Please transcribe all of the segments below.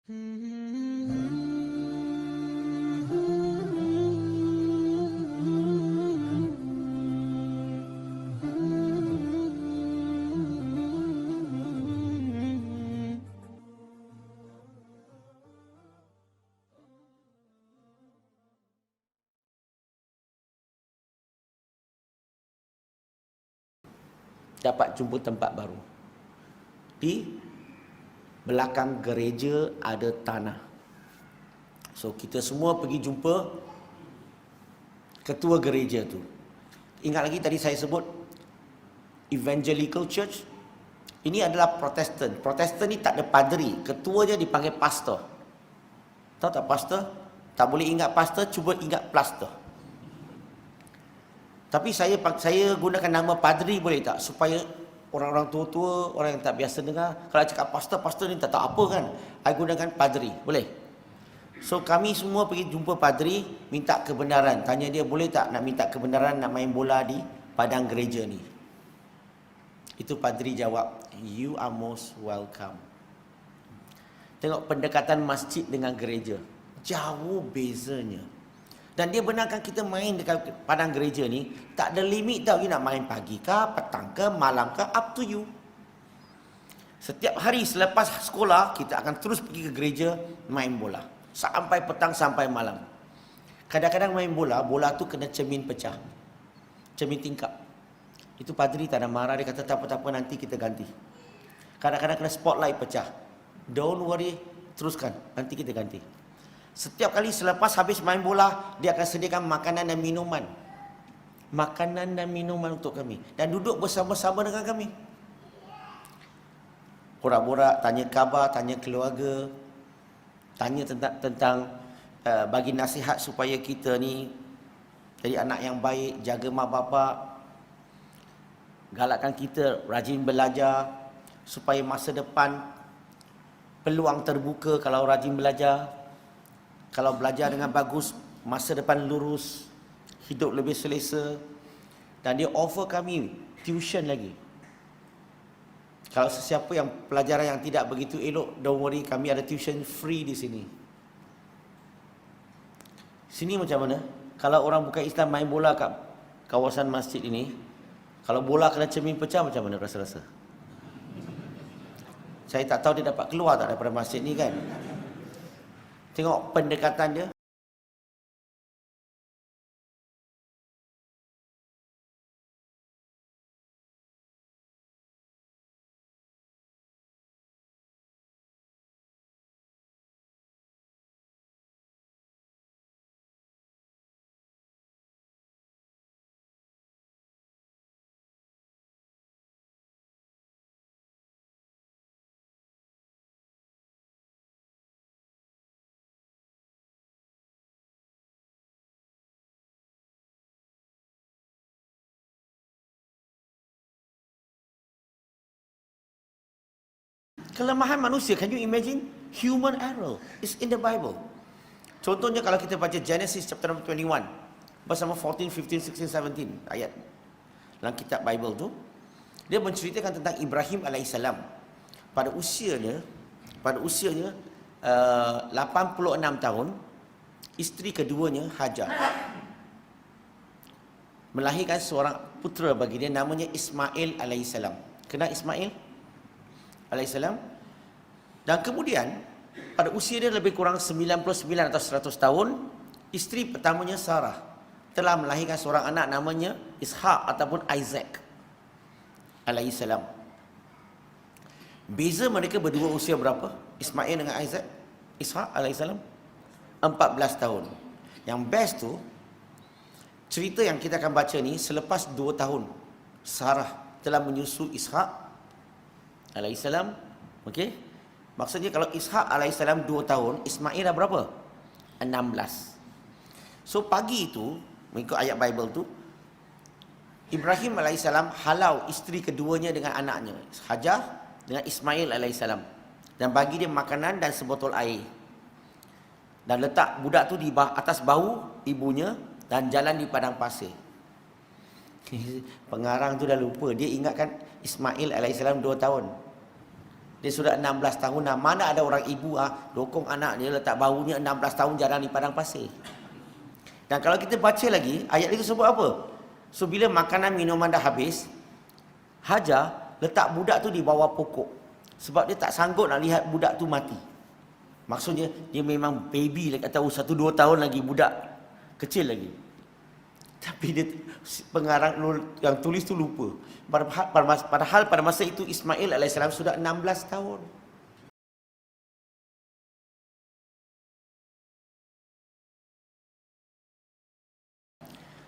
Dapat jumpa tempat baru. Di belakang gereja ada tanah. So kita semua pergi jumpa ketua gereja tu. Ingat lagi tadi saya sebut Evangelical Church. Ini adalah Protestan. Protestan ni tak ada padri, ketuanya dipanggil pastor. Tahu tak pastor? Tak boleh ingat pastor, cuba ingat plaster. Tapi saya gunakan nama padri boleh tak? Supaya orang-orang tua-tua, orang yang tak biasa dengar, kalau cakap pastor ni tak tahu apa kan? Saya gunakan padri, boleh? So kami semua pergi jumpa padri, minta kebenaran. Tanya dia boleh tak nak minta kebenaran nak main bola di padang gereja ni. Itu padri jawab, you are most welcome. Tengok pendekatan masjid dengan gereja. Jauh bezanya. Dan dia benarkan kita main dekat padang gereja ni, tak ada limit tau. You nak main pagi ke, petang ke, malam ke, up to you. Setiap hari selepas sekolah, kita akan terus pergi ke gereja main bola. Sampai petang, sampai malam. Kadang-kadang main bola, bola tu kena cermin pecah. Cermin tingkap. Itu padri tak ada marah, dia kata tak apa-apa nanti kita ganti. Kadang-kadang kena spotlight pecah. Don't worry, teruskan, nanti kita ganti. Setiap kali selepas habis main bola, dia akan sediakan makanan dan minuman. Makanan dan minuman untuk kami. Dan duduk bersama-sama dengan kami. Borak-borak, tanya khabar, tanya keluarga. Tanya tentang bagi nasihat supaya kita ni jadi anak yang baik, jaga mak bapak. Galakkan kita rajin belajar supaya masa depan peluang terbuka kalau rajin belajar. Kalau belajar dengan bagus, masa depan lurus, hidup lebih selesa. Dan dia offer kami tuition lagi. Kalau sesiapa yang pelajaran yang tidak begitu elok, don't worry, kami ada tuition free di sini. Sini macam mana? Kalau orang bukan Islam main bola kat kawasan masjid ini, kalau bola kena cermin pecah, macam mana rasa-rasa? Saya tak tahu dia dapat keluar tak daripada masjid ni kan? Tengok pendekatan dia. Kelemahan manusia, can you imagine? Human error is in the Bible. Contohnya kalau kita baca Genesis chapter number 21 bersama 14, 15, 16, 17 ayat dalam kitab Bible tu, dia menceritakan tentang Ibrahim alaihissalam. Pada usianya 86 tahun, isteri keduanya Hajar melahirkan seorang putera bagi dia, namanya Ismail alaihissalam. Kenal Ismail alaihissalam? Dan kemudian pada usia dia lebih kurang 99 atau 100 tahun, isteri pertamanya Sarah telah melahirkan seorang anak namanya Ishak ataupun Isaac alaihissalam. Beza mereka berdua usia berapa? Ismail dengan Isaac? Ishak alaihissalam 14 tahun. Yang best tu, cerita yang kita akan baca ni, selepas 2 tahun Sarah telah menyusu Ishak alaihissalam. Okey? Maksudnya kalau Ishak alaihissalam 2 tahun, Ismail dah berapa? 16. So pagi itu, mengikut ayat Bible tu, Ibrahim alaihissalam halau isteri keduanya dengan anaknya, Hajar dengan Ismail alaihissalam, dan bagi dia makanan dan sebotol air. Dan letak budak tu di atas bahu ibunya dan jalan di padang pasir. Pengarang tu dah lupa, dia ingatkan Ismail alaihissalam 2 tahun. Dia sudah 16 tahun. Mana ada orang ibu dokong anak dia letak baunya 16 tahun jalan di padang pasir. Dan kalau kita baca lagi, ayat itu sebut apa? So bila makanan minuman dah habis, Hajar letak budak tu di bawah pokok. Sebab dia tak sanggup nak lihat budak tu mati. Maksudnya dia memang baby lagi, atau 1-2 tahun lagi, budak kecil lagi. Tapi dia, pengarang yang tulis tu lupa. Padahal pada masa itu Ismail AS sudah 16 tahun.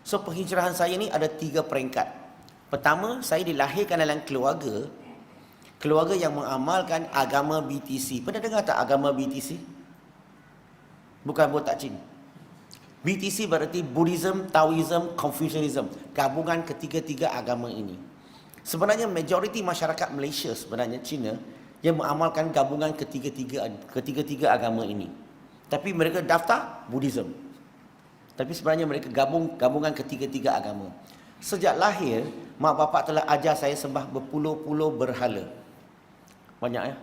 So penghijrahan saya ni ada 3 peringkat. Pertama, saya dilahirkan dalam keluarga yang mengamalkan agama BTC. Pernah dengar tak agama BTC? Bukan botak Cina. BTC berarti Buddhism, Taoism, Confucianism. Gabungan ketiga-tiga agama ini. Sebenarnya majoriti masyarakat Malaysia sebenarnya Cina yang mengamalkan gabungan ketiga-tiga agama ini. Tapi mereka daftar Buddhism. Tapi sebenarnya mereka gabungan ketiga-tiga agama. Sejak lahir, mak bapak telah ajar saya sembah berpuluh-puluh berhala. Banyak ya.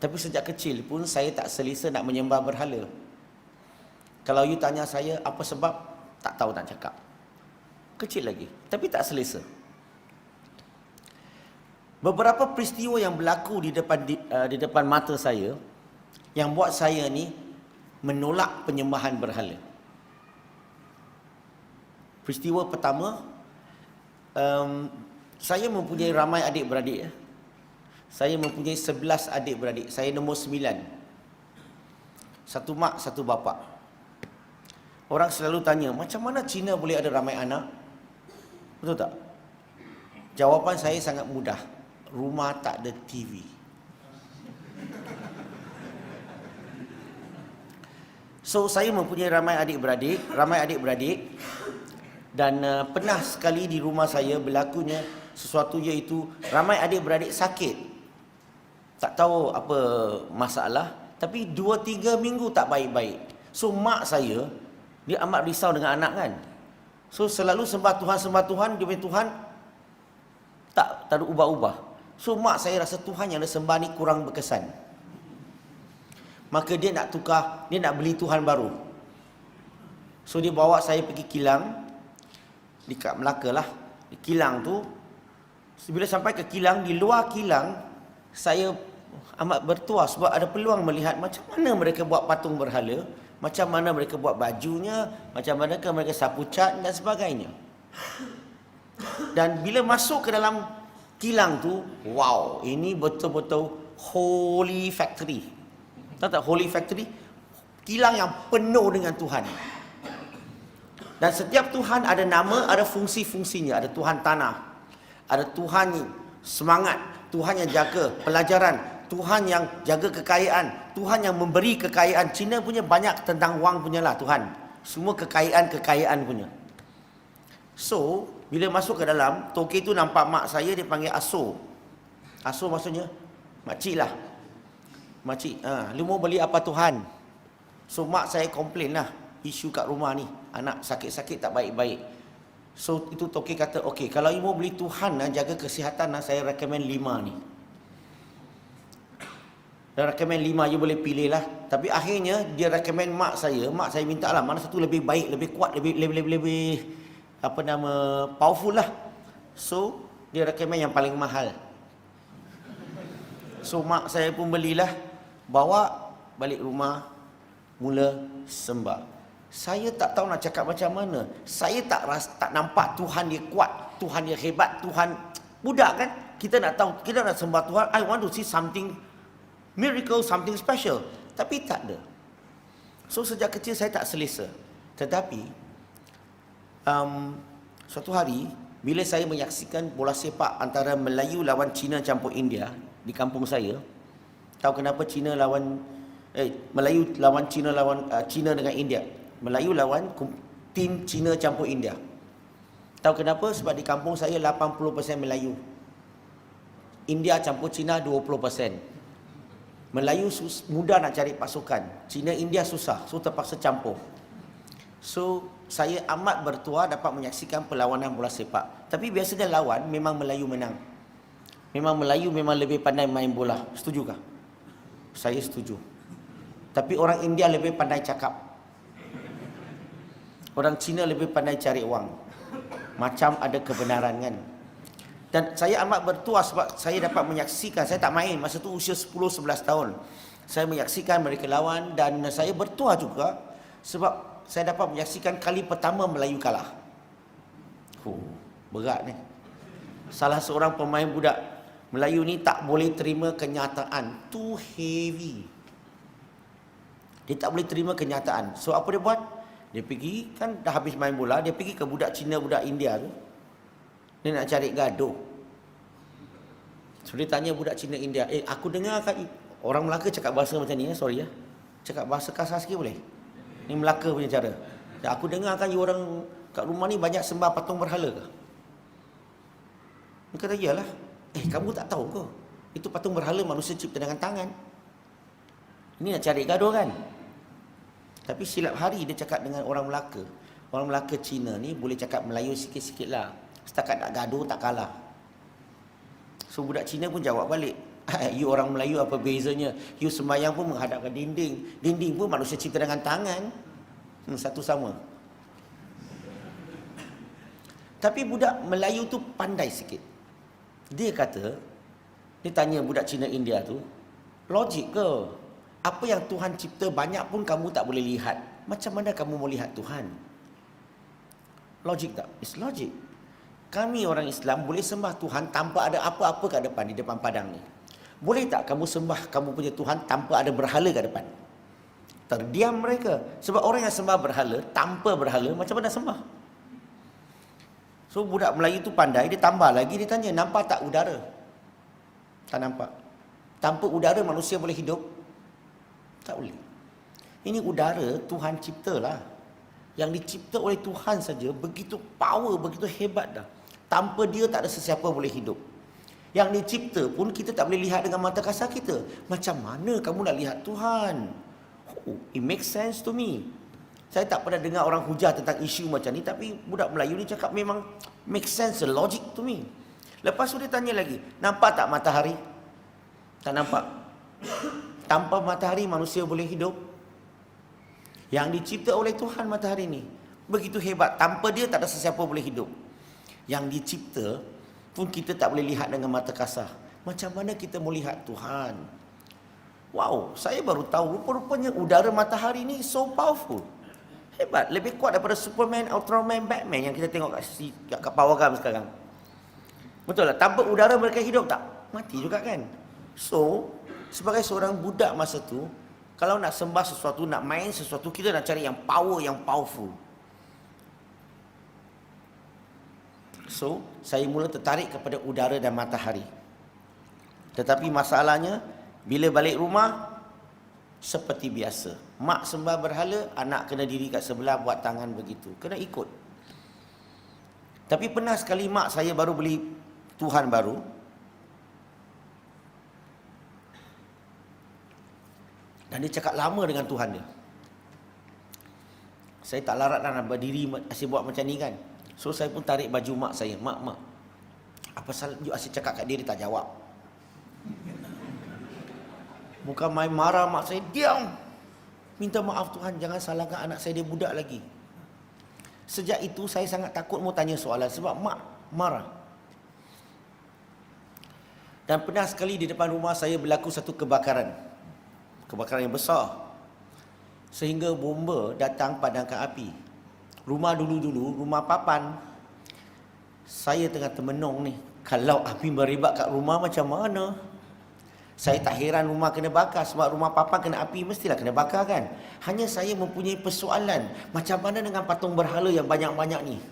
Tapi sejak kecil pun saya tak selesa nak menyembah berhala. Kalau you tanya saya apa sebab, tak tahu nak cakap. Kecil lagi, tapi tak selesa. Beberapa peristiwa yang berlaku di depan mata saya yang buat saya ni menolak penyembahan berhala. Peristiwa pertama, saya mempunyai ramai adik-beradik. Saya mempunyai 11 adik-beradik. Saya nombor 9. Satu mak, satu bapa. Orang selalu tanya, macam mana Cina boleh ada ramai anak? Betul tak? Jawapan saya sangat mudah. Rumah tak ada TV. So, saya mempunyai ramai adik-beradik. Dan pernah sekali di rumah saya berlakunya sesuatu, iaitu ramai adik-beradik sakit. Tak tahu apa masalah, tapi 2-3 minggu tak baik-baik. So, mak saya, dia amat risau dengan anak kan. So selalu sembah Tuhan, dia punya Tuhan tak ada ubah-ubah. So mak saya rasa Tuhan yang dia sembah ni kurang berkesan. Maka dia nak tukar, dia nak beli Tuhan baru. So dia bawa saya pergi kilang, dekat Melaka lah. Di kilang tu, bila sampai ke kilang, di luar kilang, saya amat bertuah sebab ada peluang melihat macam mana mereka buat patung berhala, macam mana mereka buat bajunya, macam mana mereka sapu cat dan sebagainya. Dan bila masuk ke dalam kilang tu, wow, ini betul-betul holy factory. Tahu tak holy factory? Kilang yang penuh dengan Tuhan. Dan setiap Tuhan ada nama, ada fungsi-fungsinya. Ada Tuhan tanah, ada Tuhan semangat, Tuhan yang jaga pelajaran, Tuhan yang jaga kekayaan, Tuhan yang memberi kekayaan. Cina punya banyak tentang wang punya lah Tuhan. Semua kekayaan punya. So, bila masuk ke dalam, toke tu nampak mak saya, dia panggil Aso. Aso maksudnya makcik lah. Makcik, lu mau beli apa Tuhan? So, mak saya komplain lah, isu kat rumah ni, anak sakit-sakit tak baik-baik. So, itu toke kata, okey, kalau you mau beli Tuhan, jaga kesihatan, saya recommend 5 ni. Dan recommend 5, you boleh pilih lah. Tapi akhirnya dia recommend mak saya minta lah mana satu lebih baik, lebih kuat, lebih apa nama, powerful lah. So dia recommend yang paling mahal. So mak saya pun belilah, bawa balik rumah, mula sembah. Saya tak tahu nak cakap macam mana. Saya tak nampak Tuhan dia kuat, Tuhan dia hebat, Tuhan budak kan. Kita nak tahu, kita nak sembah Tuhan. I want to see something miracle, something special. Tapi tak ada. So sejak kecil saya tak selesa. Tetapi suatu hari bila saya menyaksikan bola sepak antara Melayu lawan Cina campur India di kampung saya, tahu kenapa Melayu lawan Cina Cina dengan India. Melayu lawan tim Cina campur India. Tahu kenapa? Sebab di kampung saya 80% Melayu. India campur Cina 20%. Melayu mudah nak cari pasukan, Cina India susah, so terpaksa campur. So saya amat bertuah dapat menyaksikan perlawanan bola sepak. Tapi biasanya lawan memang Melayu menang. Memang Melayu memang lebih pandai main bola. Setujukah? Saya setuju. Tapi orang India lebih pandai cakap. Orang Cina lebih pandai cari wang. Macam ada kebenaran kan. Dan saya amat bertuah sebab saya dapat menyaksikan. Saya tak main masa tu usia 10-11 tahun. Saya menyaksikan mereka lawan dan saya bertuah juga sebab saya dapat menyaksikan kali pertama Melayu kalah. Berat ni. Salah seorang pemain budak Melayu ni tak boleh terima kenyataan. Too heavy. Dia tak boleh terima kenyataan. So apa dia buat? Dia pergi, kan dah habis main bola, dia pergi ke budak Cina, budak India tu. Dia nak cari gaduh. So dia tanya budak Cina India, aku dengar kat orang Melaka cakap bahasa macam ni, sorry ya. Cakap bahasa kasar sikit boleh? Ni Melaka punya cara. Dan aku dengar kan you orang kat rumah ni banyak sembah patung berhala ke? Dia kata, iyalah. Kamu tak tahu ke? Itu patung berhala manusia cipta dengan tangan. Ini nak cari gaduh kan? Tapi silap hari dia cakap dengan orang Melaka. Orang Melaka Cina ni boleh cakap Melayu sikit-sikit lah. Setakat nak gaduh tak kalah. So budak Cina pun jawab balik. You orang Melayu apa bezanya? You sembahyang pun menghadapkan dinding. Dinding pun manusia cipta dengan tangan. Satu sama. Tapi budak Melayu tu pandai sikit. Dia kata, dia tanya budak Cina India tu, logik ke? Apa yang Tuhan cipta banyak pun kamu tak boleh lihat. Macam mana kamu mau lihat Tuhan? Logik tak? It's logic. Kami orang Islam boleh sembah Tuhan tanpa ada apa-apa kat depan, di depan padang ni. Boleh tak kamu sembah kamu punya Tuhan tanpa ada berhala kat depan? Terdiam mereka. Sebab orang yang sembah berhala, tanpa berhala, macam mana sembah? So budak Melayu tu pandai, dia tambah lagi, dia tanya, nampak tak udara? Tak nampak. Tanpa udara manusia boleh hidup? Tak boleh. Ini udara Tuhan ciptalah. Yang dicipta oleh Tuhan saja begitu power, begitu hebat dah. Tanpa dia tak ada sesiapa boleh hidup. Yang dicipta pun kita tak boleh lihat dengan mata kasar kita. Macam mana kamu nak lihat Tuhan? It makes sense to me. Saya tak pernah dengar orang hujah tentang isu macam ni, tapi budak Melayu ni cakap memang make sense, logic to me. Lepas tu dia tanya lagi, nampak tak matahari? Tak nampak. Tanpa matahari manusia boleh hidup? Yang dicipta oleh Tuhan matahari ni begitu hebat, tanpa dia tak ada sesiapa boleh hidup. Yang dicipta pun kita tak boleh lihat dengan mata kasar. Macam mana kita mau lihat Tuhan? Wow, saya baru tahu rupa-rupanya udara matahari ni so powerful. Hebat, lebih kuat daripada Superman, Ultraman, Batman yang kita tengok kat Power Gam sekarang. Betul lah, tanpa udara mereka hidup tak? Mati juga kan? So, sebagai seorang budak masa tu, kalau nak sembah sesuatu, nak main sesuatu, kita nak cari yang power, yang powerful. So, saya mula tertarik kepada udara dan matahari. Tetapi masalahnya, bila balik rumah, seperti biasa. Mak sembah berhala, anak kena diri kat sebelah buat tangan begitu. Kena ikut. Tapi pernah sekali mak saya baru beli Tuhan baru. Dan dia cakap lama dengan Tuhan dia. Saya tak larat nak berdiri asyik buat macam ni kan. So saya pun tarik baju mak saya. Mak, apa salah you asyik cakap kat dia, dia tak jawab. Bukan main marah mak saya, diam. Minta maaf Tuhan, jangan salahkan anak saya, dia budak lagi. Sejak itu saya sangat takut mau tanya soalan sebab mak marah. Dan pernah sekali di depan rumah saya berlaku satu kebakaran. Kebakaran yang besar. Sehingga bomba datang padamkan api. Rumah dulu-dulu, rumah papan. Saya tengah termenung ni. Kalau api merebak kat rumah macam mana? Saya tak heran rumah kena bakar sebab rumah papan kena api mestilah kena bakar kan. Hanya saya mempunyai persoalan, macam mana dengan patung berhala yang banyak-banyak ni?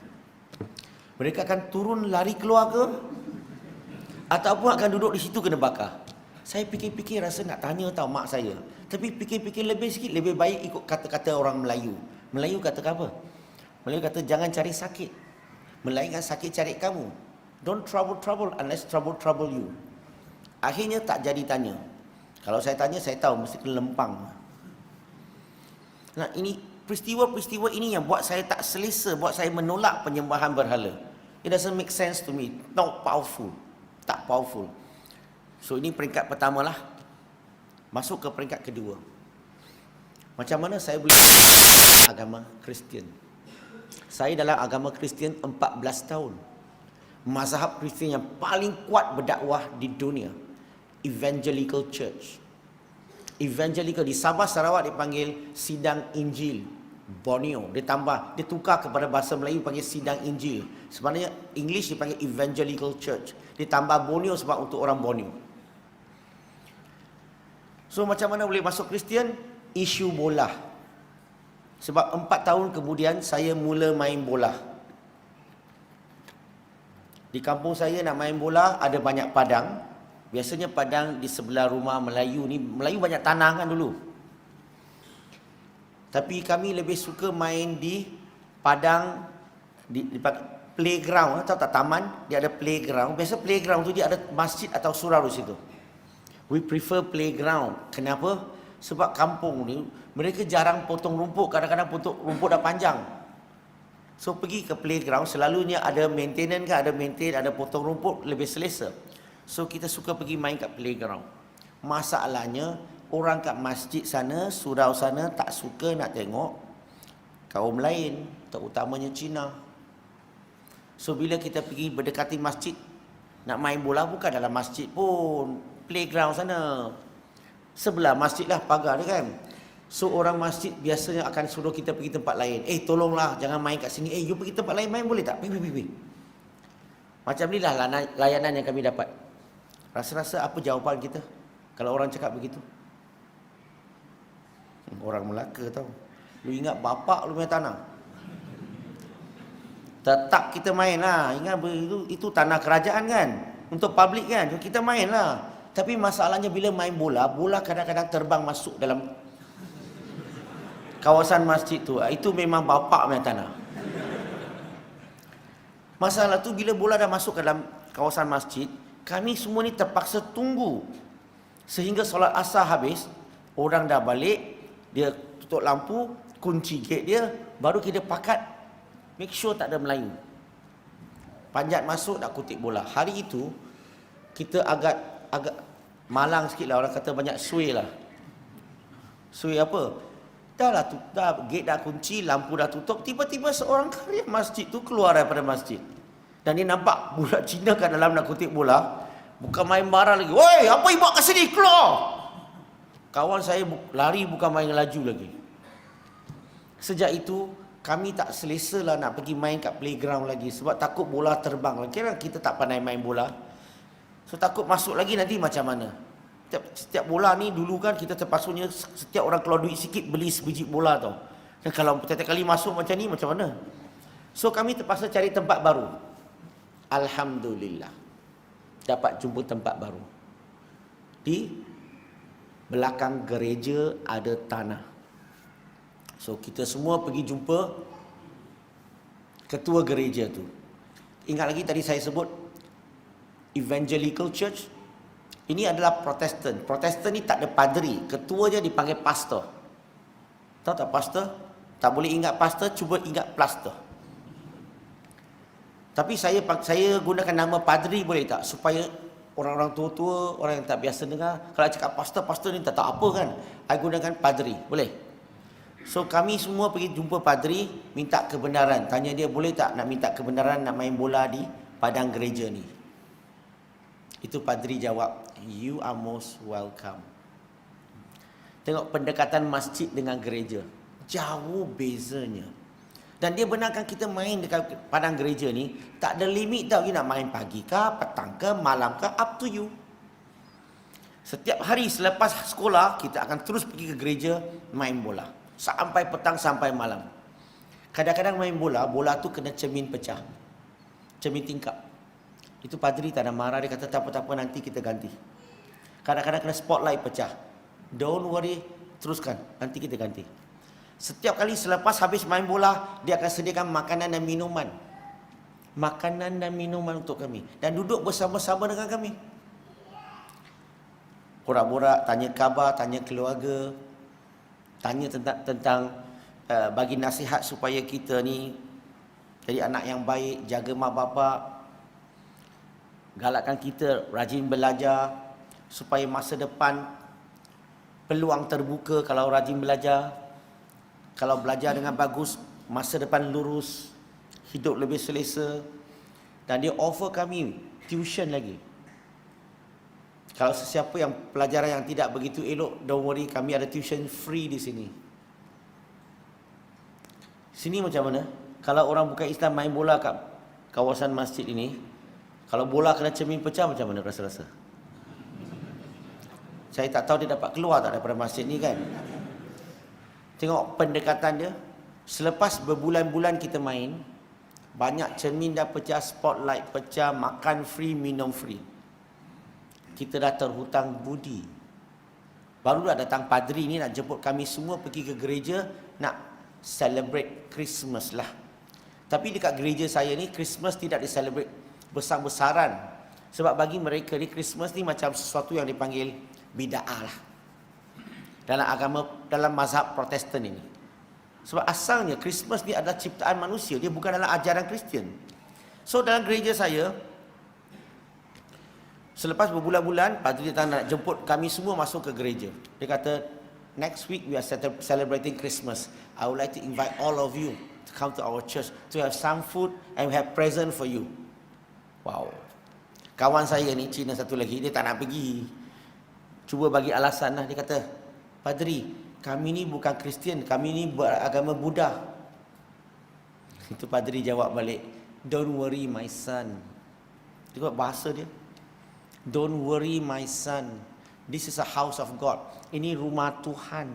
Mereka akan turun lari keluar ke? Ataupun akan duduk di situ kena bakar? Saya fikir-fikir rasa nak tanya tau mak saya. Tapi fikir-fikir lebih sikit, lebih baik ikut kata-kata orang Melayu. Melayu kata apa? Melayu kata jangan cari sakit, melainkan sakit cari kamu. Don't trouble unless trouble you. Akhirnya tak jadi tanya. Kalau saya tanya, saya tahu mesti kena lempang. Nah, ini peristiwa-peristiwa ini yang buat saya tak selesa, buat saya menolak penyembahan berhala. It doesn't make sense to me. Not powerful. Tak powerful. So ini peringkat pertama lah. Masuk ke peringkat kedua. Macam mana saya boleh agama Kristian? Saya dalam agama Kristian 14 tahun. Mazhab Kristian yang paling kuat berdakwah di dunia, Evangelical Church. Evangelical di Sabah Sarawak dipanggil Sidang Injil Borneo. Dia tukar kepada bahasa Melayu panggil Sidang Injil. Sebenarnya English dipanggil Evangelical Church. Ditambah Borneo sebab untuk orang Borneo. So macam mana boleh masuk Kristian? Isu bola. Sebab 4 tahun kemudian saya mula main bola. Di kampung saya nak main bola ada banyak padang. Biasanya padang di sebelah rumah Melayu ni. Melayu banyak tanah kan dulu. Tapi kami lebih suka main di padang, di playground. Tahu tak taman? Dia ada playground. Biasa playground tu dia ada masjid atau surau di situ. We prefer playground. Kenapa? Sebab kampung ni mereka jarang potong rumput. Kadang-kadang potong rumput dah panjang. So pergi ke playground, selalunya ada maintenance kan, ada potong rumput, lebih selesa. So kita suka pergi main kat playground. Masalahnya orang kat masjid sana, surau sana tak suka nak tengok kaum lain, terutamanya Cina. So bila kita pergi berdekati masjid, nak main bola bukan dalam masjid pun, playground sana. Sebelah masjid lah pagar dia kan. So orang masjid biasanya akan suruh kita pergi tempat lain. Tolonglah jangan main kat sini. You pergi tempat lain main boleh tak? Pergi. Macam ni lah layanan yang kami dapat. Rasa-rasa apa jawapan kita kalau orang cakap begitu? Orang Melaka tau. Lu ingat bapak lu punya tanah? Tetap kita main lah. Ingat itu tanah kerajaan kan? Untuk public kan? Kita main lah. Tapi masalahnya bila main bola, bola kadang-kadang terbang masuk dalam kawasan masjid tu. Itu memang bapak punya tanah. Masalah tu bila bola dah masuk ke dalam kawasan masjid, kami semua ni terpaksa tunggu. Sehingga solat asar habis, orang dah balik, dia tutup lampu, kunci gate dia, baru kita pakat make sure tak ada Melayu. Panjat masuk nak kutip bola. Hari itu kita agak malang sikit lah, orang kata banyak sway lah. Sway apa? Dah gate dah kunci, lampu dah tutup, tiba-tiba seorang karya masjid tu keluar daripada masjid. Dan dia nampak budak Cina kat dalam nak kutip bola, bukan main barang lagi. Woi, apa ibu kat sini? Keluar! Kawan saya lari bukan main laju lagi. Sejak itu, kami tak selesa lah nak pergi main kat playground lagi. Sebab takut bola terbang. Kira kita tak pandai main bola. So takut masuk lagi nanti macam mana. Setiap bola ni dulu kan kita terpaksunya setiap orang keluar duit sikit beli sebiji bola tau. Dan kalau setiap kali masuk macam ni macam mana? So kami terpaksa cari tempat baru. Alhamdulillah. Dapat jumpa tempat baru. Di belakang gereja ada tanah. So kita semua pergi jumpa ketua gereja tu. Ingat lagi tadi saya sebut Evangelical Church. Ini adalah Protestan. Protestan ni tak ada padri. Ketua je dipanggil pastor. Tahu tak pastor? Tak boleh ingat pastor, cuba ingat plaster. Tapi saya gunakan nama padri boleh tak? Supaya orang-orang tua-tua, orang yang tak biasa dengar, kalau cakap pastor ni tak tahu apa kan? I gunakan padri. Boleh? So kami semua pergi jumpa padri, minta kebenaran. Tanya dia boleh tak nak minta kebenaran nak main bola di padang gereja ni. Itu padri jawab, you are most welcome. Tengok pendekatan masjid dengan gereja. Jauh bezanya. Dan dia benarkan kita main dekat padang gereja ni, tak ada limit tau. You nak main pagi ke, petang ke, malam ke, up to you. Setiap hari selepas sekolah, kita akan terus pergi ke gereja main bola. Sampai petang, sampai malam. Kadang-kadang main bola tu kena cermin pecah. Cermin tingkap. Itu padri tak ada marah, dia kata tak apa-apa nanti kita ganti. Kadang-kadang kena spotlight pecah. Don't worry, teruskan, nanti kita ganti. Setiap kali selepas habis main bola, dia akan sediakan makanan dan minuman. Makanan dan minuman untuk kami. Dan duduk bersama-sama dengan kami. Borak-borak, tanya khabar, tanya keluarga. Tanya tentang bagi nasihat supaya kita ni jadi anak yang baik, jaga mak bapak. Galakkan kita rajin belajar. supaya masa depan peluang terbuka kalau rajin belajar. Kalau belajar dengan bagus, masa depan lurus, hidup lebih selesa. Dan dia offer kami tuition lagi. Kalau sesiapa yang pelajaran yang tidak begitu elok, don't worry, kami ada tuition free di sini. Sini macam mana? Kalau orang bukan Islam main bola kat kawasan masjid ini, kalau bola kena cermin pecah macam mana rasa-rasa? Saya tak tahu dia dapat keluar tak daripada masjid ni kan. Tengok pendekatan dia. Selepas berbulan-bulan kita main, banyak cermin dah pecah, spotlight pecah, makan free, minum free. Kita dah terhutang budi. Baru dah datang padri ni nak jemput kami semua pergi ke gereja, nak celebrate Christmas lah. Tapi dekat gereja saya ni, Christmas tidak diselebrate besar-besaran. Sebab bagi mereka ni, Christmas ni macam sesuatu yang dipanggil bid'ah lah. Dalam agama, dalam mazhab Protestan ini. Sebab asalnya Christmas ni adalah ciptaan manusia, dia bukan dalam ajaran Kristian. So dalam gereja saya, selepas berbulan-bulan, padri datang nak jemput kami semua masuk ke gereja. Dia kata, next week we are celebrating Christmas. I would like to invite all of you to come to our church to have some food and we have present for you. Wow. Kawan saya ni, Cina satu lagi, dia tak nak pergi. Cuba bagi alasan lah. Dia kata, Padri, kami ni bukan Kristian, kami ni beragama Buddha. Itu padri jawab balik, don't worry my son. Tengok bahasa dia. Don't worry my son. This is a house of God. Ini rumah Tuhan.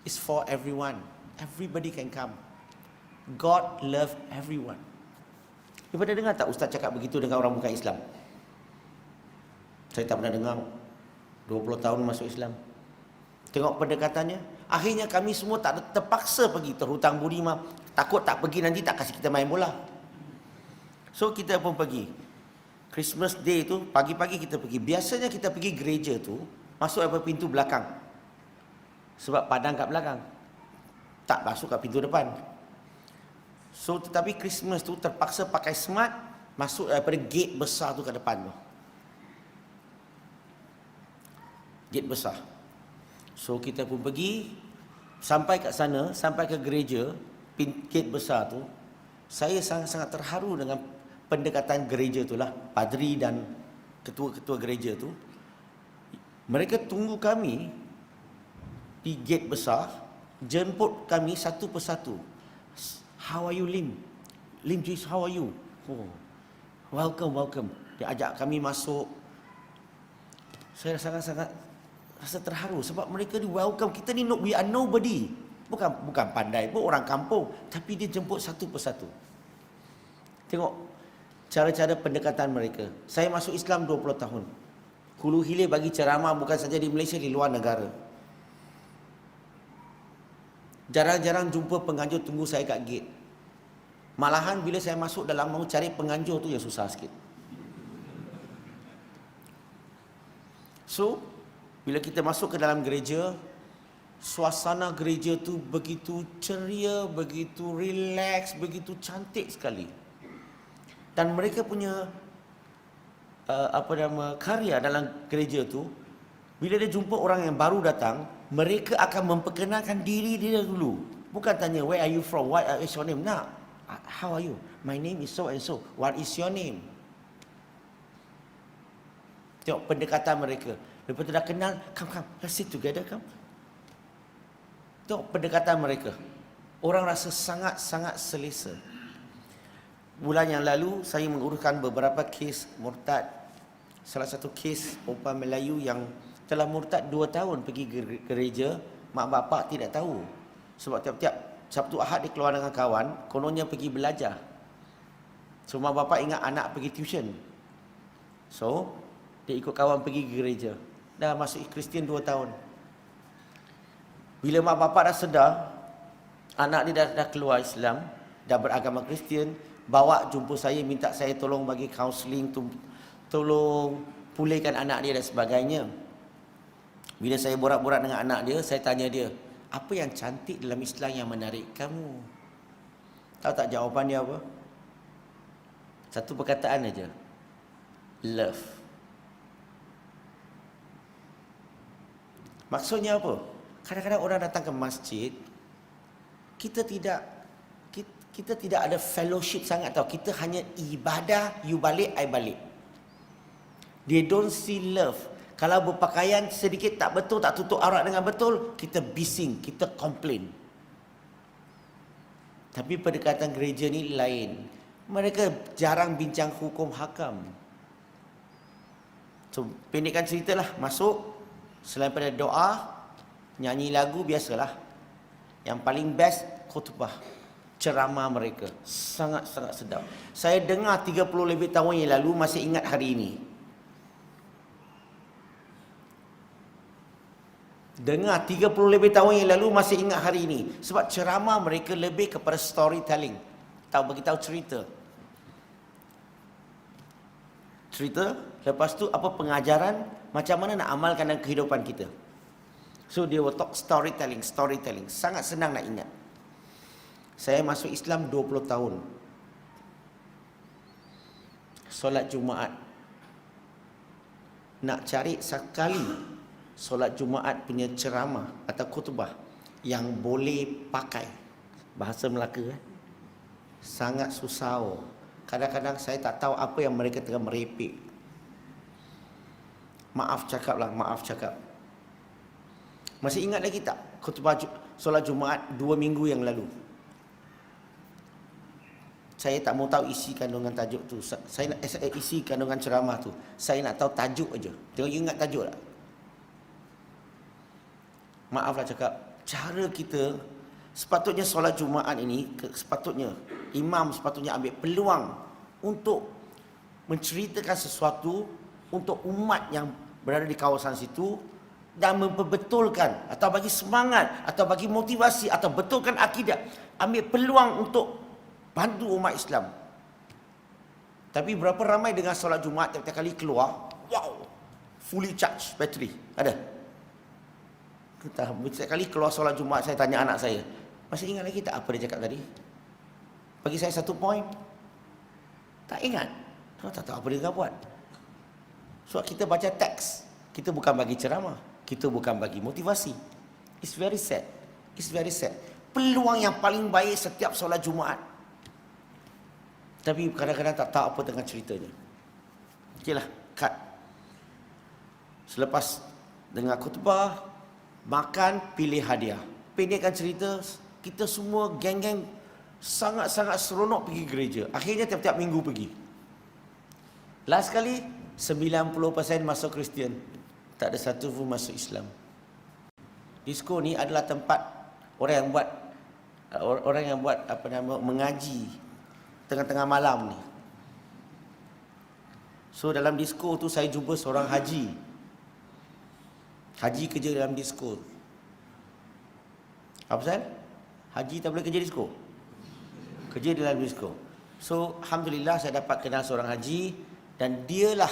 It's for everyone. Everybody can come. God love everyone. You pernah dengar tak ustaz cakap begitu dengan orang bukan Islam? Saya tak pernah dengar. 20 tahun masuk Islam. Tengok pendekatannya. Akhirnya kami semua tak terpaksa pergi, terhutang budi mah. Takut tak pergi nanti tak kasih kita main bola. So kita pun pergi. Christmas Day tu pagi-pagi kita pergi. Biasanya kita pergi gereja tu masuk daripada pintu belakang. Sebab padang kat belakang. Tak masuk kat pintu depan. So tetapi Christmas tu terpaksa pakai smart, masuk daripada gate besar tu kat depan tu. Gate besar. So kita pun pergi, sampai kat sana, sampai ke gereja, gate besar tu, saya sangat-sangat terharu dengan pendekatan gereja tu lah, padri dan ketua-ketua gereja tu. Mereka tunggu kami di gate besar, jemput kami satu persatu. How are you, Lim? Lim Jis, how are you? Oh, welcome. Dia ajak kami masuk. Saya sangat-sangat rasa terharu sebab mereka di welcome kita ni, we are nobody. Bukan pandai pun, orang kampung, tapi dia jemput satu persatu. Tengok cara-cara pendekatan mereka. Saya masuk Islam 20 tahun. Hulu hilir bagi ceramah bukan saja di Malaysia, di luar negara. Jarang-jarang jumpa penganjur tunggu saya kat gate. Malahan bila saya masuk dalam mau cari penganjur tu yang susah sikit. So bila kita masuk ke dalam gereja, suasana gereja tu begitu ceria, begitu relax, begitu cantik sekali. Dan mereka punya karya dalam gereja tu, bila dia jumpa orang yang baru datang, mereka akan memperkenalkan diri dia dulu. Bukan tanya, where are you from? What is your name? Nah, how are you? My name is so and so. What is your name? Tengok pendekatan mereka. Lepas tu dah kenal, come, let's sit together, come. Tengok pendekatan mereka. Orang rasa sangat-sangat selesa. Bulan yang lalu, saya menguruskan beberapa kes murtad. Salah satu kes perempuan Melayu yang telah murtad 2 tahun pergi gereja, mak bapak tidak tahu. Sebab tiap-tiap Sabtu Ahad dia keluar dengan kawan, kononnya pergi belajar. So mak bapak ingat anak pergi tuition. So, dia ikut kawan pergi ke gereja. Dah masuk Kristian 2 tahun. Bila mak bapak dah sedar, anak dia dah keluar Islam, dah beragama Kristian, bawa jumpa saya, minta saya tolong bagi kaunseling, tolong pulihkan anak dia dan sebagainya. Bila saya borak-borak dengan anak dia, saya tanya dia, apa yang cantik dalam Islam yang menarik kamu? Tahu tak jawapan dia apa? Satu perkataan aja. Love. Maksudnya apa? Kadang-kadang orang datang ke masjid, kita tidak ada fellowship sangat tau. Kita hanya ibadah, you balik, I balik. They don't see love. Kalau berpakaian sedikit tak betul, tak tutup aurat dengan betul, kita bising, kita komplain. Tapi pendekatan gereja ni lain. Mereka jarang bincang hukum hakam. So, pendekkan ceritalah, masuk, selain pada doa, nyanyi lagu, biasalah. Yang paling best, khutbah. Ceramah mereka. Sangat-sangat sedap. Saya dengar 30 lebih tahun yang lalu, masih ingat hari ini. Dengar 30 lebih tahun yang lalu, masih ingat hari ini. Sebab ceramah mereka lebih kepada storytelling. Beritahu cerita. Cerita, lepas tu apa pengajaran, macam mana nak amalkan dalam kehidupan kita. So dia will talk storytelling. Sangat senang nak ingat. Saya masuk Islam 20 tahun. Solat Jumaat. Nak cari sekali solat Jumaat punya ceramah atau khutbah yang boleh pakai bahasa Melaka, sangat susah. Kadang-kadang saya tak tahu apa yang mereka tengah merepek. Maaf cakap. Masih ingat lagi tak khutbah solat Jumaat 2 minggu yang lalu? Saya tak mau tahu isi kandungan tajuk tu. Saya nak isi kandungan ceramah tu. Saya nak tahu tajuk aja. Tengok you ingat tajuk tak? Maaflah cakap, cara kita sepatutnya solat Jumaat ini, sepatutnya imam sepatutnya ambil peluang untuk menceritakan sesuatu untuk umat yang berada di kawasan situ dan memperbetulkan atau bagi semangat atau bagi motivasi atau betulkan akidah. Ambil peluang untuk bantu umat Islam. Tapi berapa ramai dengan solat Jumaat tiap-tiap kali keluar, wow, fully charged battery. Ada? Setiap kali keluar solat Jumaat, saya tanya anak saya, masih ingat lagi tak apa dia cakap tadi? Bagi saya satu poin, tak ingat. Tak tahu apa dia nak buat. Sebab kita baca teks, kita bukan bagi ceramah, kita bukan bagi motivasi. It's very sad. Peluang yang paling baik setiap solat Jumaat. Tapi kadang-kadang tak tahu apa tengah ceritanya. Okeylah, cut. Selepas dengar khutbah, makan, pilih hadiah. Pendekkan cerita, kita semua geng-geng sangat-sangat seronok pergi gereja. Akhirnya tiap-tiap minggu pergi. Last kali 90% masuk Kristian, tak ada satu pun masuk Islam. Disko ni adalah tempat orang yang buat mengaji tengah-tengah malam ni. So dalam disko tu saya jumpa seorang haji kerja dalam disko. Apa pasal? Haji tak boleh kerja disko? Kerja dalam disko. So alhamdulillah saya dapat kenal seorang haji, dan dialah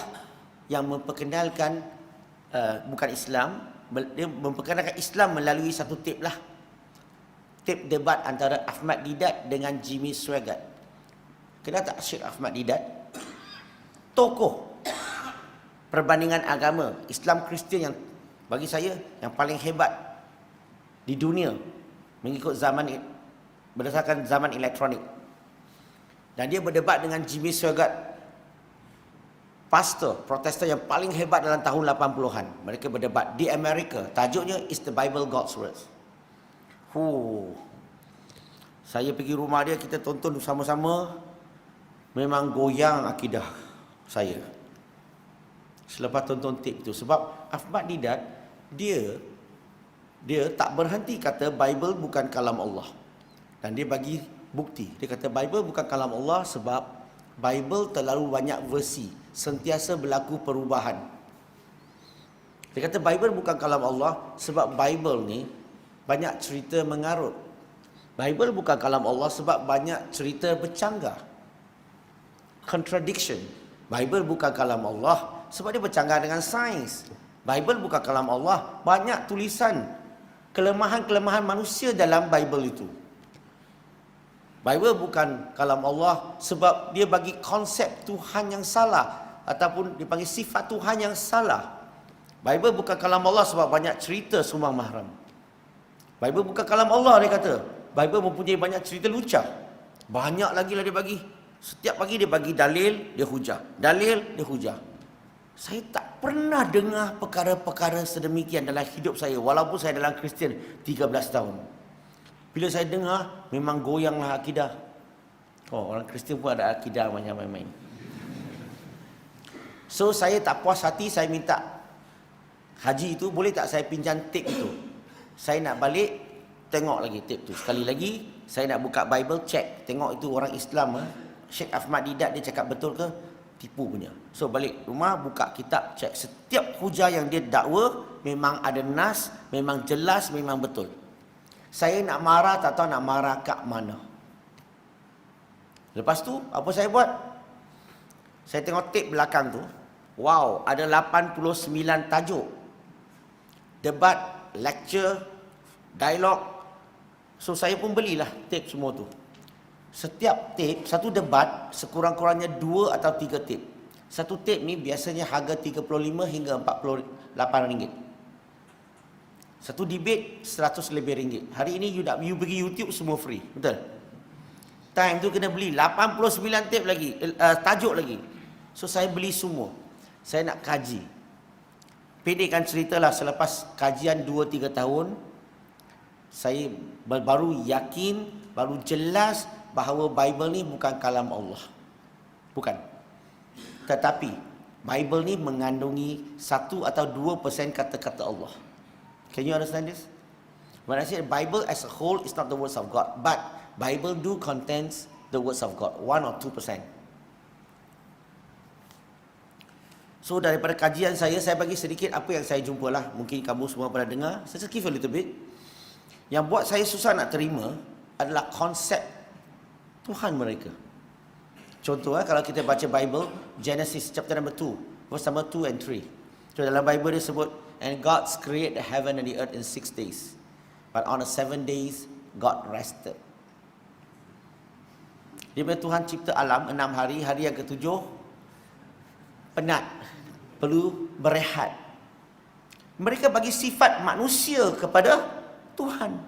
yang memperkenalkan bukan Islam, dia memperkenalkan Islam melalui satu tip lah. Tip debat antara Ahmad Didat dengan Jimmy Swaggart. Kenal tak Syekh Ahmad Didat? Tokoh perbandingan agama Islam Kristian yang bagi saya yang paling hebat di dunia mengikut berdasarkan zaman elektronik. Dan dia berdebat dengan Jimmy Swaggart, pastor Protestan yang paling hebat dalam tahun 80-an. Mereka berdebat di Amerika. Tajuknya Is the Bible God's Words. Saya pergi rumah dia, kita tonton sama-sama. Memang goyang akidah saya selepas tonton tip tu. Sebab Ahmad Didat dia tak berhenti kata Bible bukan kalam Allah. Dan dia bagi bukti. Dia kata Bible bukan kalam Allah sebab Bible terlalu banyak versi, sentiasa berlaku perubahan. Dia kata Bible bukan kalam Allah sebab Bible ni banyak cerita mengarut. Bible bukan kalam Allah sebab banyak cerita bercanggah. Contradiction. Bible bukan kalam Allah sebab dia bercanggah dengan sains. Bible bukan kalam Allah, banyak tulisan kelemahan-kelemahan manusia dalam Bible itu. Bible bukan kalam Allah sebab dia bagi konsep Tuhan yang salah ataupun dipanggil sifat Tuhan yang salah. Bible bukan kalam Allah sebab banyak cerita sumbang mahram. Bible bukan kalam Allah, dia kata. Bible mempunyai banyak cerita lucah. Banyak lagi lah dia bagi. Setiap pagi dia bagi dalil, dia hujah. Dalil, dia hujah. Saya tak pernah dengar perkara-perkara sedemikian dalam hidup saya. Walaupun saya dalam Kristian 13 tahun. Bila saya dengar, memang goyanglah akidah. Oh, orang Kristian pun ada akidah macam main-main. So, saya tak puas hati, saya minta haji itu, boleh tak saya pinjam tape itu? Saya nak balik, tengok lagi tape tu. Sekali lagi, saya nak buka Bible, check. Tengok itu orang Islam. Syekh Ahmad Didat, dia cakap betul ke? Tipu punya. So, balik rumah, buka kitab, check. Setiap hujah yang dia dakwa, memang ada nas, memang jelas, memang betul. Saya nak marah, tak tahu nak marah kat mana. Lepas tu, apa saya buat? Saya tengok tape belakang tu. Wow, ada 89 tajuk. Debat, lecture, dialog. So, saya pun belilah tape semua tu. Setiap tape, satu debat, sekurang-kurangnya 2 atau 3 tape. Satu tape ni biasanya harga 35 hingga 48 ringgit. Satu debate 100 lebih ringgit. Hari ini you pergi YouTube semua free. Betul? Time tu kena beli 89 tape lagi, tajuk lagi. So saya beli semua. Saya nak kaji. Pendekkan ceritalah, selepas kajian 2-3 tahun, saya baru yakin, baru jelas bahawa Bible ni bukan kalam Allah. Bukan. Tetapi Bible ni mengandungi 1 atau 2% kata-kata Allah. Can you understand this? When I say Bible as a whole is not the words of God, but Bible do contains the words of God, 1 or 2%. So daripada kajian saya bagi sedikit apa yang saya jumpa lah. Mungkin kamu semua pernah dengar. Saya just give a little bit. Yang buat saya susah nak terima adalah konsep Tuhan mereka. Contoh kalau kita baca Bible, Genesis chapter number 2, verse number 2 and 3. So dalam Bible dia sebut, and God created the heaven and the earth in 6 days. But on the 7 days, God rested. Dia punya Tuhan cipta alam 6 hari, hari yang ke-7 penat, perlu berehat. Mereka bagi sifat manusia kepada Tuhan.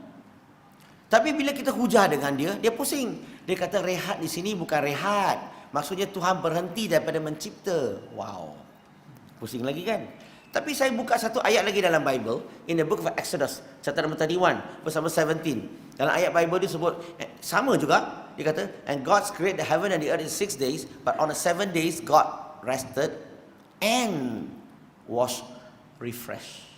Tapi bila kita hujah dengan dia, dia pusing. Dia kata rehat di sini bukan rehat. Maksudnya Tuhan berhenti daripada mencipta. Wow. Pusing lagi kan? Tapi saya buka satu ayat lagi dalam Bible, in the book of Exodus, chapter number 31, verse number 17. Dalam ayat Bible dia sebut, sama juga, dia kata, and God created the heaven and the earth in 6 days, but on the 7 days God rested and was refreshed.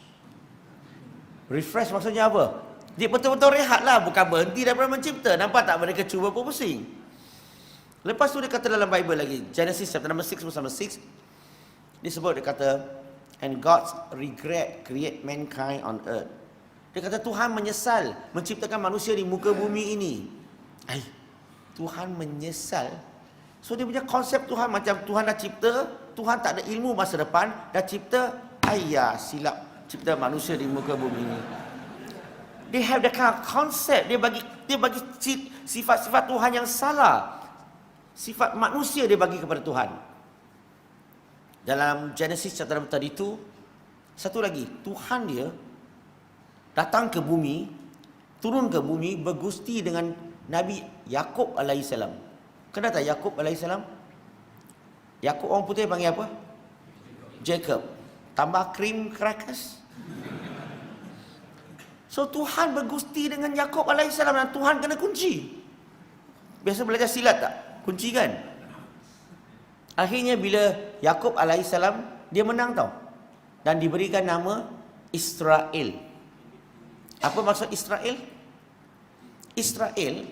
Refresh maksudnya apa? Dia betul-betul rehat lah, bukan berhenti daripada mencipta. Nampak tak mereka cuba pun pusing. Lepas tu dia kata dalam Bible lagi, Genesis chapter number 6 verse number 6, dia sebut, dia kata, and God's regret create mankind on earth. Dia kata Tuhan menyesal menciptakan manusia di muka bumi ini. Tuhan menyesal. So dia punya konsep Tuhan macam Tuhan dah cipta, Tuhan tak ada ilmu masa depan, dah cipta, silap cipta manusia di muka bumi ini. They have the kind of concept, dia bagi sifat-sifat Tuhan yang salah. Sifat manusia dia bagi kepada Tuhan. Dalam Genesis chapter 32, satu lagi, Tuhan dia datang ke bumi, turun ke bumi, bergusti dengan Nabi Yakub alaihissalam. Kenal tak Yakub alaihissalam? Yakub orang putih panggil apa? Jacob. Tambah cream crackers. So Tuhan bergusti dengan Yakub alaihissalam dan Tuhan kena kunci. Biasa belajar silat tak? Kunci kan? Akhirnya bila Yakub alaihissalam, dia menang tau. Dan diberikan nama Israel. Apa maksud Israel? Israel,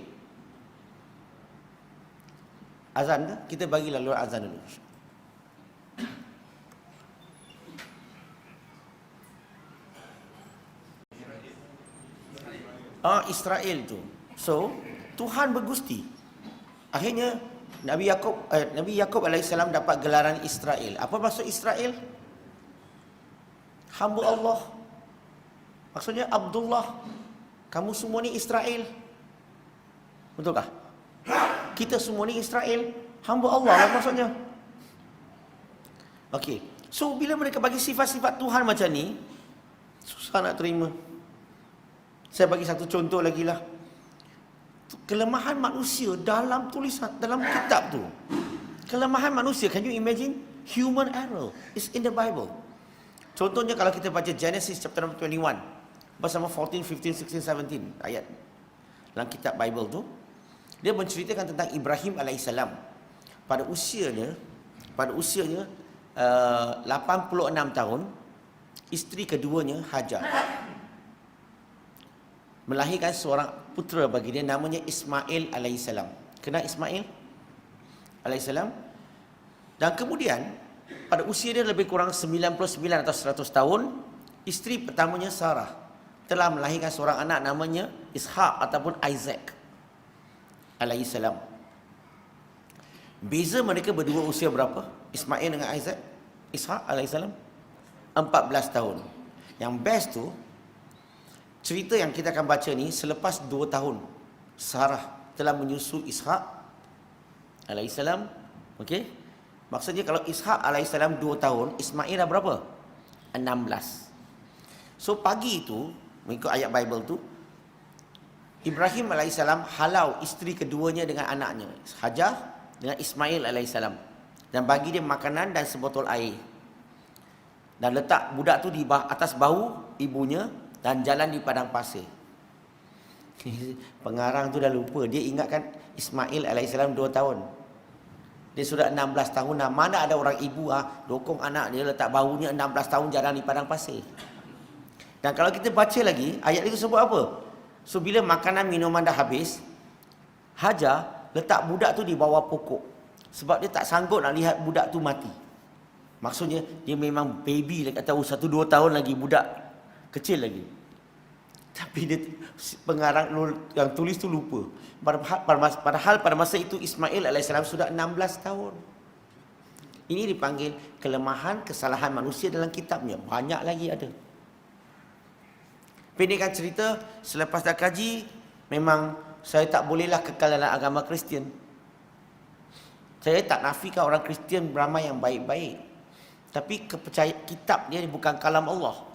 azan ke? Kita bagi lalu azan dulu. Israel tu. So, Tuhan bergusti. Akhirnya Nabi Yakub alaihissalam dapat gelaran Israel. Apa maksud Israel? Hamba Allah. Maksudnya Abdullah. Kamu semua ni Israel. Betulkah? Kita semua ni Israel. Hamba Allah lah maksudnya. Okey. So bila mereka bagi sifat-sifat Tuhan macam ni, susah nak terima. Saya bagi satu contoh lagi lah. Kelemahan manusia dalam tulisan, dalam kitab tu. Kelemahan manusia, can you imagine? Human error is in the Bible. Contohnya kalau kita baca Genesis chapter number 21, verse number 14, 15, 16, 17 ayat dalam kitab Bible tu, dia menceritakan tentang Ibrahim alaihissalam. Pada usianya 86 tahun, isteri keduanya Hajar melahirkan seorang putera bagi dia, namanya Ismail alaihissalam. Kenal Ismail alaihissalam? Dan kemudian pada usia dia lebih kurang 99 atau 100 tahun, isteri pertamanya Sarah telah melahirkan seorang anak namanya Ishak ataupun Isaac alaihissalam. Beza mereka berdua usia berapa? Ismail dengan Isaac? Ishak alaihissalam 14 tahun. Yang best tu, cerita yang kita akan baca ni, selepas 2 tahun Sarah telah menyusu Ishak alaihissalam. Okey? Maksudnya kalau Ishak alaihissalam 2 tahun, Ismail dah berapa? 16. So pagi itu, mengikut ayat Bible tu, Ibrahim alaihissalam halau isteri keduanya dengan anaknya Hajar dengan Ismail alaihissalam, dan bagi dia makanan dan sebotol air, dan letak budak tu di atas bahu ibunya dan jalan di padang pasir. Pengarang tu dah lupa, dia ingatkan Ismail alaihissalam 2 tahun. Dia sudah 16 tahun dah. Mana ada orang ibu dokong anak dia letak bahunya 16 tahun jalan di padang pasir. Dan kalau kita baca lagi, ayat itu sebut apa? So bila makanan minuman dah habis, Hajar letak budak tu di bawah pokok, sebab dia tak sanggup nak lihat budak tu mati. Maksudnya dia memang baby lagi, tahu 1-2 tahun lagi, budak kecil lagi. Tapi dia, pengarang yang tulis tu lupa. Padahal pada masa itu Ismail alaihissalam sudah 16 tahun. Ini dipanggil kelemahan, kesalahan manusia dalam kitabnya. Banyak lagi ada. Pendekkan cerita, selepas dah kaji, memang saya tak bolehlah kekal dalam agama Kristian. Saya tak nafikan orang Kristian ramai yang baik-baik. Tapi kitab dia bukan kalam Allah.